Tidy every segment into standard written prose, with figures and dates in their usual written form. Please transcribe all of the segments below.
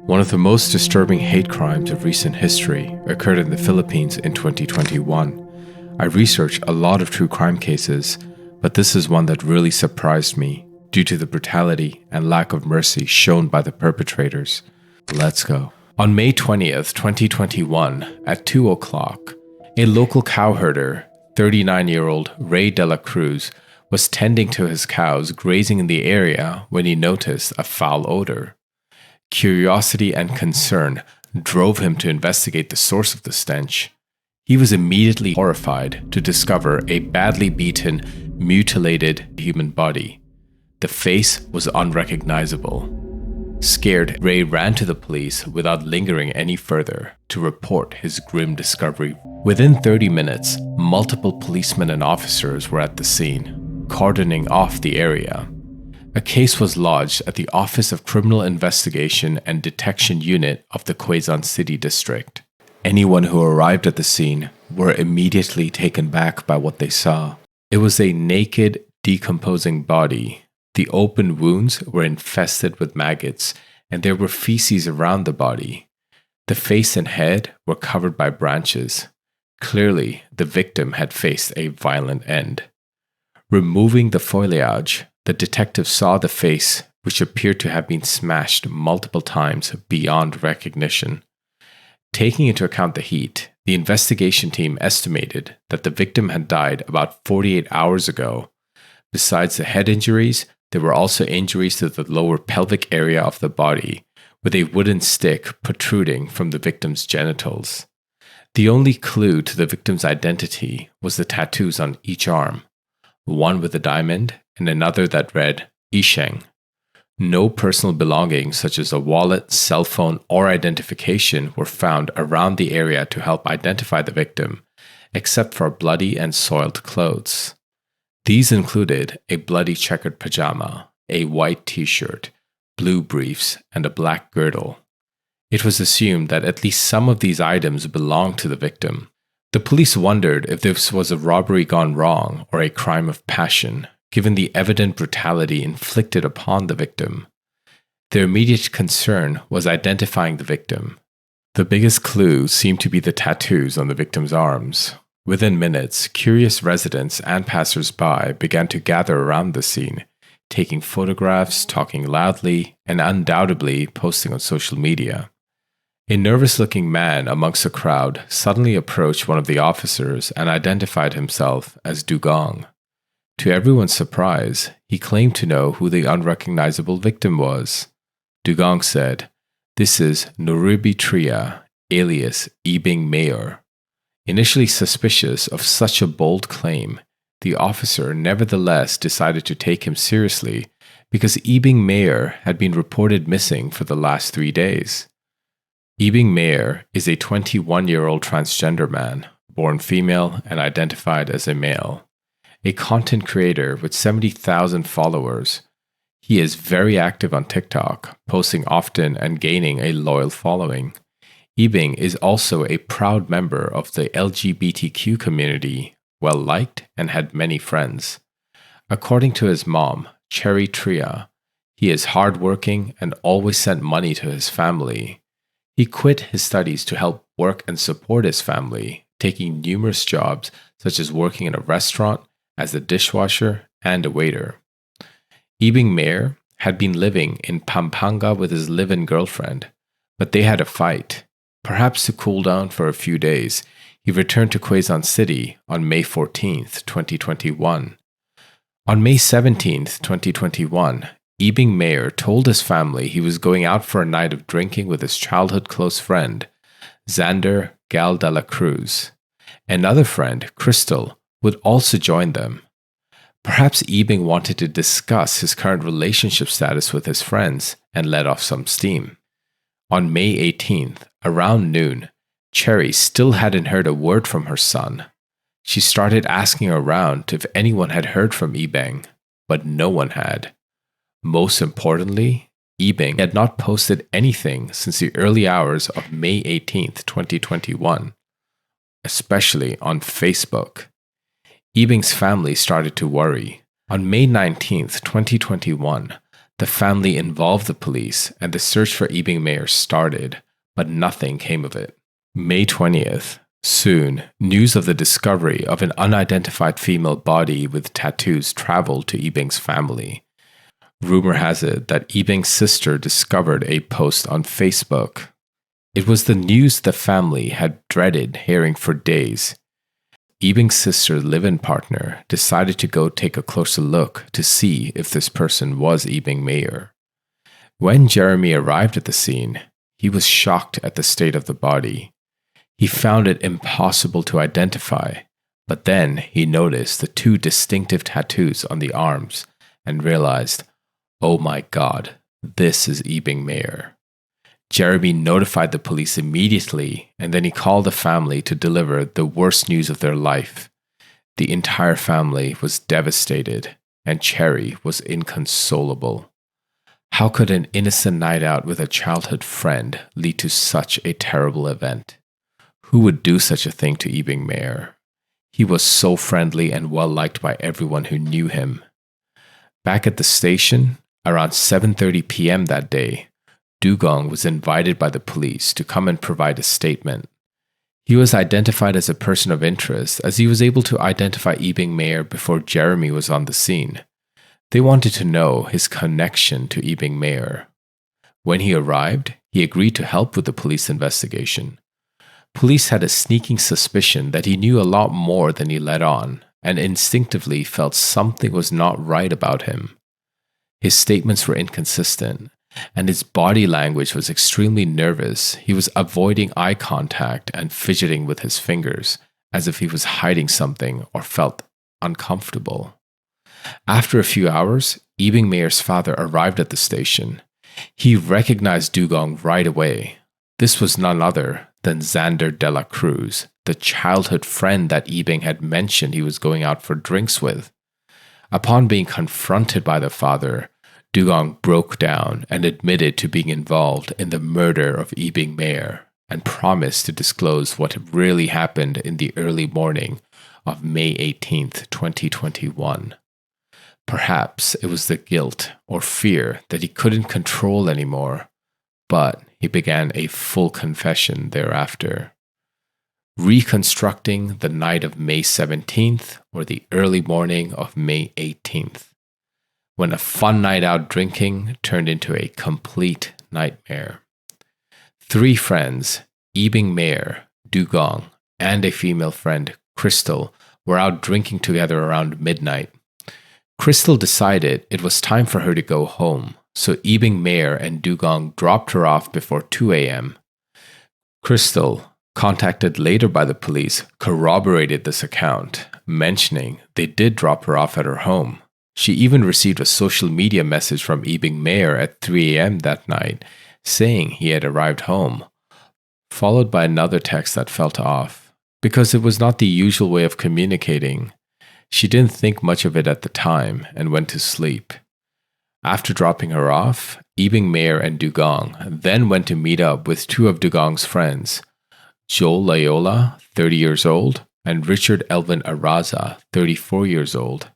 One of the most disturbing hate crimes of recent history occurred in the Philippines in 2021. I researched a lot of true crime cases, but this is one that really surprised me due to the brutality and lack of mercy shown by the perpetrators. Let's go. On May 20th, 2021, at 2 o'clock, a local cowherder, 39-year-old Ray de la Cruz, was tending to his cows grazing in the area when he noticed a foul odor. Curiosity and concern drove him to investigate the source of the stench. He was immediately horrified to discover a badly beaten, mutilated human body. The face was unrecognizable. Scared, Ray ran to the police without lingering any further to report his grim discovery. Within 30 minutes, multiple policemen and officers were at the scene, cordoning off the area. A case was lodged at the Office of Criminal Investigation and Detection Unit of the Quezon City District. Anyone who arrived at the scene were immediately taken back by what they saw. It was a naked, decomposing body. The open wounds were infested with maggots, and there were feces around the body. The face and head were covered by branches. Clearly, the victim had faced a violent end. Removing the foliage, the detective saw the face, which appeared to have been smashed multiple times beyond recognition. Taking into account the heat, the investigation team estimated that the victim had died about 48 hours ago. Besides the head injuries, there were also injuries to the lower pelvic area of the body, with a wooden stick protruding from the victim's genitals. The only clue to the victim's identity was the tattoos on each arm, one with a diamond and another that read Isheng. No personal belongings such as a wallet, cell phone, or identification were found around the area to help identify the victim, except for bloody and soiled clothes. These included a bloody checkered pajama, a white t-shirt, blue briefs, and a black girdle. It was assumed that at least some of these items belonged to the victim. The police wondered if this was a robbery gone wrong or a crime of passion, given the evident brutality inflicted upon the victim. Their immediate concern was identifying the victim. The biggest clue seemed to be the tattoos on the victim's arms. Within minutes, curious residents and passers-by began to gather around the scene, taking photographs, talking loudly, and undoubtedly posting on social media. A nervous-looking man amongst the crowd suddenly approached one of the officers and identified himself as Dugong. To everyone's surprise, he claimed to know who the unrecognizable victim was. Dugong said, "This is Noribi Tria, alias Ebeng Mayor." Initially suspicious of such a bold claim, the officer nevertheless decided to take him seriously because Ebeng Mayor had been reported missing for the last 3 days. Ebeng Mayor is a 21-year-old transgender man, born female and identified as a male. A content creator with 70,000 followers. He is very active on TikTok, posting often and gaining a loyal following. Ebeng is also a proud member of the LGBTQ community, well-liked and had many friends. According to his mom, Cherry Tria, he is hardworking and always sent money to his family. He quit his studies to help work and support his family, taking numerous jobs such as working in a restaurant, as a dishwasher, and a waiter. Ebeng Mayor had been living in Pampanga with his live-in girlfriend, but they had a fight. Perhaps to cool down for a few days, he returned to Quezon City on May 14th, 2021. On May 17th, 2021, Ebeng Mayor told his family he was going out for a night of drinking with his childhood close friend, Xander Gal de la Cruz. Another friend, Crystal, would also join them. Perhaps Ebeng wanted to discuss his current relationship status with his friends and let off some steam. On May 18th, around noon, Cherry still hadn't heard a word from her son. She started asking around if anyone had heard from Ebeng, but no one had. Most importantly, Ebeng had not posted anything since the early hours of May 18th, 2021, especially on Facebook. Ebeng's family started to worry. On May 19th, 2021, The family involved the police, and the search for Ebeng Mayor started, but nothing came of it. May 20th. Soon, news of the discovery of an unidentified female body with tattoos traveled to Ebeng's family. Rumor has it that Ebeng's sister discovered a post on Facebook. It was the news the family had dreaded hearing for days. Ebeng's sister's live-in partner decided to go take a closer look to see if this person was Ebeng Mayor. When Jeremy arrived at the scene, he was shocked at the state of the body. He found it impossible to identify, but then he noticed the two distinctive tattoos on the arms and realized, oh my God, this is Ebeng Mayor. Jeremy notified the police immediately, and then he called the family to deliver the worst news of their life. The entire family was devastated, and Cherry was inconsolable. How could an innocent night out with a childhood friend lead to such a terrible event? Who would do such a thing to Ebeng Mayor? He was so friendly and well-liked by everyone who knew him. Back at the station, around 7:30 p.m. that day, Dugong was invited by the police to come and provide a statement. He was identified as a person of interest as he was able to identify Ebeng Mayor before Jeremy was on the scene. They wanted to know his connection to Ebeng Mayor. When he arrived, he agreed to help with the police investigation. Police had a sneaking suspicion that he knew a lot more than he let on, and instinctively felt something was not right about him. His statements were inconsistent, and his body language was extremely nervous. He was avoiding eye contact and fidgeting with his fingers, as if he was hiding something or felt uncomfortable. After a few hours, Ebeng Mayor's father arrived at the station. He recognized Dugong right away. This was none other than Xander de la Cruz, the childhood friend that Ebeng had mentioned he was going out for drinks with. Upon being confronted by the father, Dugong broke down and admitted to being involved in the murder of Ebeng Mayor and promised to disclose what really happened in the early morning of May 18th, 2021. Perhaps it was the guilt or fear that he couldn't control anymore, but he began a full confession thereafter. Reconstructing the night of May 17th or the early morning of May 18th, when a fun night out drinking turned into a complete nightmare. 3 friends, Ebeng Mayor, Dugong, and a female friend, Crystal, were out drinking together around midnight. Crystal decided it was time for her to go home, so Ebeng Mayor and Dugong dropped her off before 2 a.m. Crystal, contacted later by the police, corroborated this account, mentioning they did drop her off at her home. She even received a social media message from Ebeng Mayor at 3 a.m. that night, saying he had arrived home, followed by another text that felt off, because it was not the usual way of communicating. She didn't think much of it at the time and went to sleep. After dropping her off, Ebeng Mayor and Dugong then went to meet up with 2 of Dugong's friends, Joel Loyola, 30 years old, and Richard Elvin Araza, 34 years old.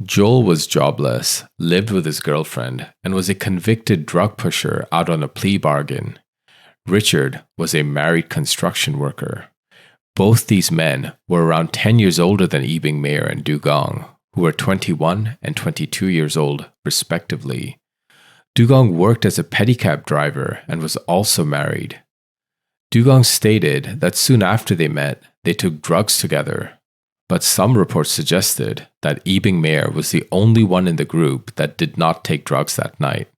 Joel was jobless, lived with his girlfriend, and was a convicted drug pusher out on a plea bargain. Richard was a married construction worker. Both these men were around 10 years older than Ebeng Mayor and Dugong, who were 21 and 22 years old, respectively. Dugong worked as a pedicab driver and was also married. Dugong stated that soon after they met, they took drugs together, but some reports suggested that Ebeng Mayor was the only one in the group that did not take drugs that night.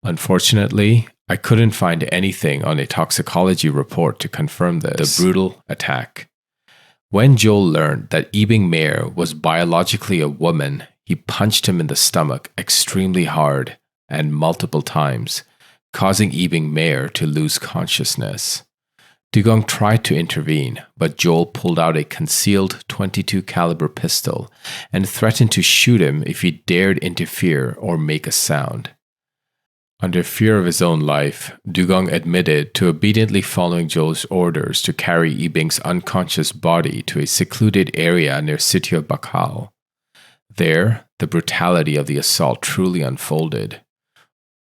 Unfortunately, I couldn't find anything on a toxicology report to confirm this. The brutal attack. When Joel learned that Ebeng Mayor was biologically a woman, he punched him in the stomach extremely hard and multiple times, causing Ebeng Mayor to lose consciousness. Dugong tried to intervene, but Joel pulled out a concealed .22 caliber pistol and threatened to shoot him if he dared interfere or make a sound. Under fear of his own life, Dugong admitted to obediently following Joel's orders to carry Ebeng's unconscious body to a secluded area near city of Bacau. There, the brutality of the assault truly unfolded.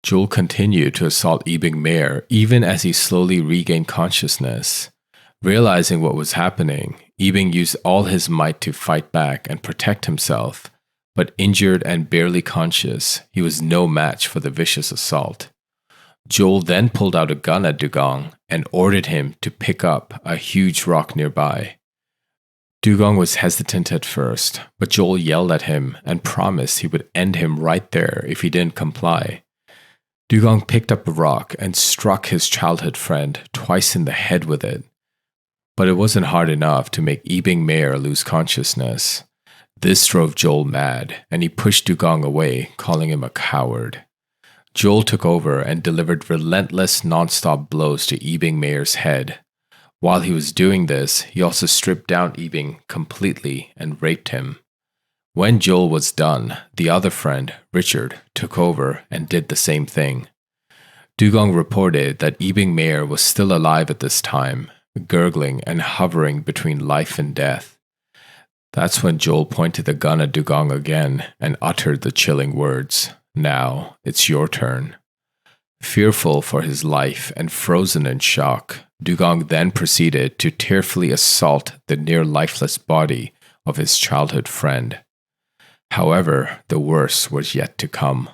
Joel continued to assault Ebeng Mayor even as he slowly regained consciousness. Realizing what was happening, Ebeng used all his might to fight back and protect himself, but injured and barely conscious, he was no match for the vicious assault. Joel then pulled out a gun at Dugong and ordered him to pick up a huge rock nearby. Dugong was hesitant at first, but Joel yelled at him and promised he would end him right there if he didn't comply. Dugong picked up a rock and struck his childhood friend twice in the head with it. But it wasn't hard enough to make Ebeng Mayor lose consciousness. This drove Joel mad, and he pushed Dugong away, calling him a coward. Joel took over and delivered relentless, non-stop blows to Ebeng Mayor's head. While he was doing this, he also stripped down Ebeng completely and raped him. When Joel was done, the other friend, Richard, took over and did the same thing. Dugong reported that Ebeng Mayor was still alive at this time, gurgling and hovering between life and death. That's when Joel pointed the gun at Dugong again and uttered the chilling words, "Now, it's your turn." Fearful for his life and frozen in shock, Dugong then proceeded to tearfully assault the near lifeless body of his childhood friend. However, the worst was yet to come.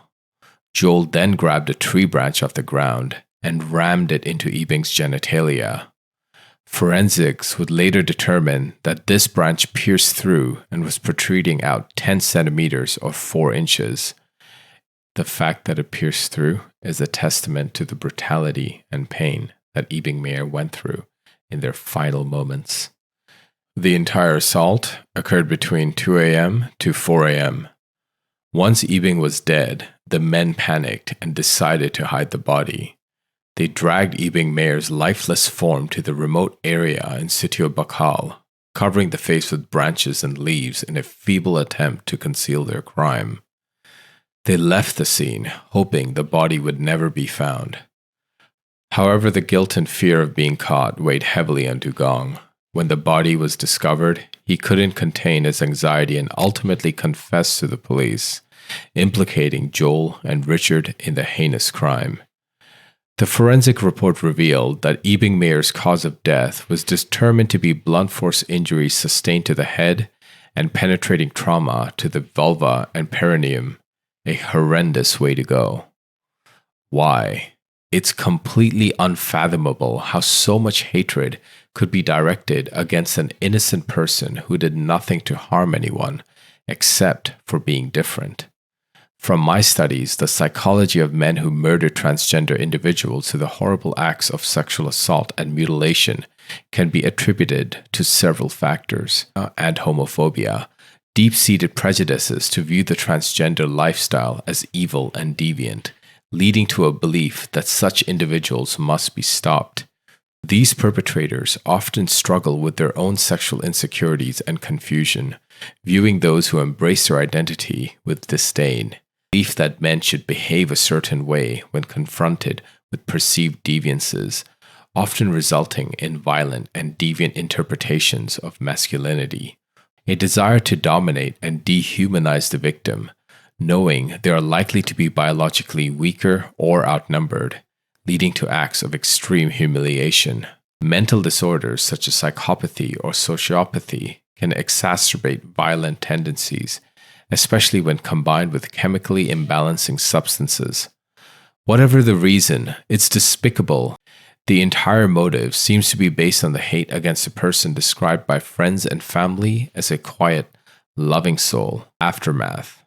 Joel then grabbed a tree branch off the ground and rammed it into Ebeng's genitalia. Forensics would later determine that this branch pierced through and was protruding out 10 centimeters or 4 inches. The fact that it pierced through is a testament to the brutality and pain that Ebeng Mayor went through in their final moments. The entire assault occurred between 2 a.m. to 4 a.m. Once Ebeng was dead, the men panicked and decided to hide the body. They dragged Ebeng Mayor's lifeless form to the remote area in Sitio Bakal, covering the face with branches and leaves in a feeble attempt to conceal their crime. They left the scene, hoping the body would never be found. However, the guilt and fear of being caught weighed heavily on Dugong. When the body was discovered, he couldn't contain his anxiety and ultimately confessed to the police, implicating Joel and Richard in the heinous crime. The forensic report revealed that Ebeng Mayor's cause of death was determined to be blunt force injuries sustained to the head and penetrating trauma to the vulva and perineum, a horrendous way to go. Why? It's completely unfathomable how so much hatred could be directed against an innocent person who did nothing to harm anyone except for being different. From my studies, the psychology of men who murder transgender individuals to the horrible acts of sexual assault and mutilation can be attributed to several factors, and homophobia, deep-seated prejudices to view the transgender lifestyle as evil and deviant, leading to a belief that such individuals must be stopped. These perpetrators often struggle with their own sexual insecurities and confusion, viewing those who embrace their identity with disdain. Belief that men should behave a certain way when confronted with perceived deviances, often resulting in violent and deviant interpretations of masculinity. A desire to dominate and dehumanize the victim, knowing they are likely to be biologically weaker or outnumbered, leading to acts of extreme humiliation. Mental disorders such as psychopathy or sociopathy can exacerbate violent tendencies, especially when combined with chemically imbalancing substances. Whatever the reason, it's despicable. The entire motive seems to be based on the hate against a person described by friends and family as a quiet, loving soul. Aftermath.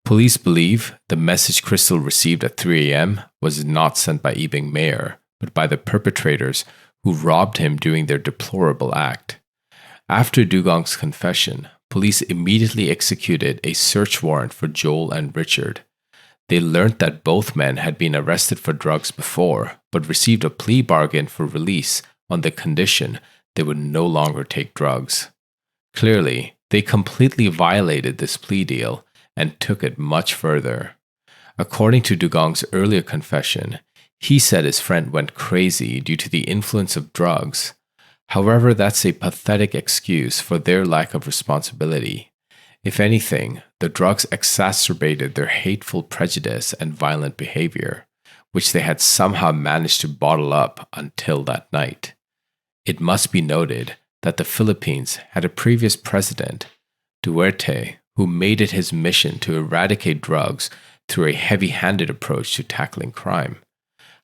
Police believe the message Crystal received at 3 a.m. was not sent by Ebeng Mayor, but by the perpetrators who robbed him during their deplorable act. After Dugong's confession, police immediately executed a search warrant for Joel and Richard. They learned that both men had been arrested for drugs before, but received a plea bargain for release on the condition they would no longer take drugs. Clearly, they completely violated this plea deal and took it much further. According to Dugong's earlier confession, he said his friend went crazy due to the influence of drugs. However, that's a pathetic excuse for their lack of responsibility. If anything, the drugs exacerbated their hateful prejudice and violent behavior, which they had somehow managed to bottle up until that night. It must be noted that the Philippines had a previous president, Duterte, who made it his mission to eradicate drugs through a heavy-handed approach to tackling crime.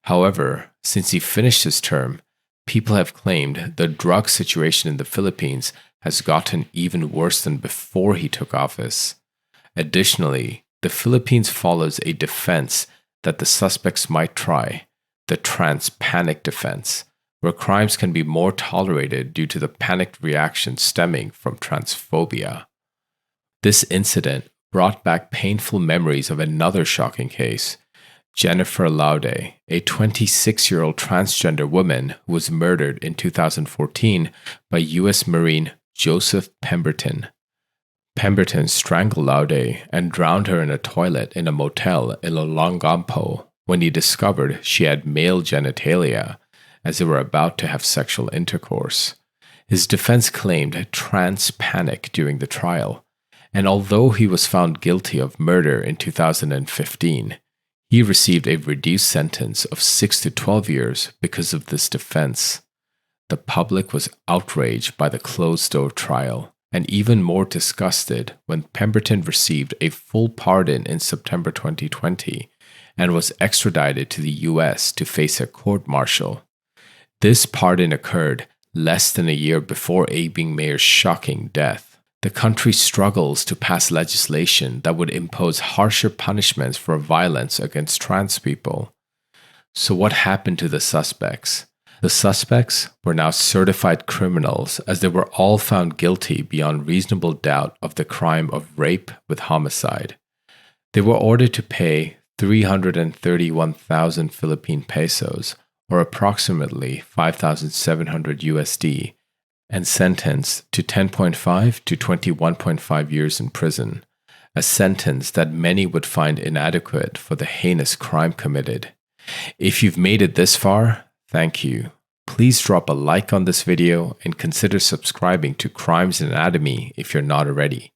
However, since he finished his term, people have claimed the drug situation in the Philippines has gotten even worse than before he took office. Additionally, the Philippines follows a defense that the suspects might try, the trans-panic defense, where crimes can be more tolerated due to the panicked reaction stemming from transphobia. This incident brought back painful memories of another shocking case. Jennifer Laude, a 26-year-old transgender woman who was murdered in 2014 by U.S. Marine Joseph Pemberton. Pemberton strangled Laude and drowned her in a toilet in a motel in Olongapo when he discovered she had male genitalia as they were about to have sexual intercourse. His defense claimed trans panic during the trial, and although he was found guilty of murder in 2015, he received a reduced sentence of 6 to 12 years because of this defense. The public was outraged by the closed-door trial, and even more disgusted when Pemberton received a full pardon in September 2020 and was extradited to the US to face a court-martial. This pardon occurred less than a year before Ebeng Mayor's shocking death. The country struggles to pass legislation that would impose harsher punishments for violence against trans people. So what happened to the suspects? The suspects were now certified criminals as they were all found guilty beyond reasonable doubt of the crime of rape with homicide. They were ordered to pay 331,000 Philippine pesos, or approximately 5,700 USD, and sentenced to 10.5 to 21.5 years in prison, a sentence that many would find inadequate for the heinous crime committed. If you've made it this far, thank you. Please drop a like on this video and consider subscribing to Crimes Anatomy if you're not already.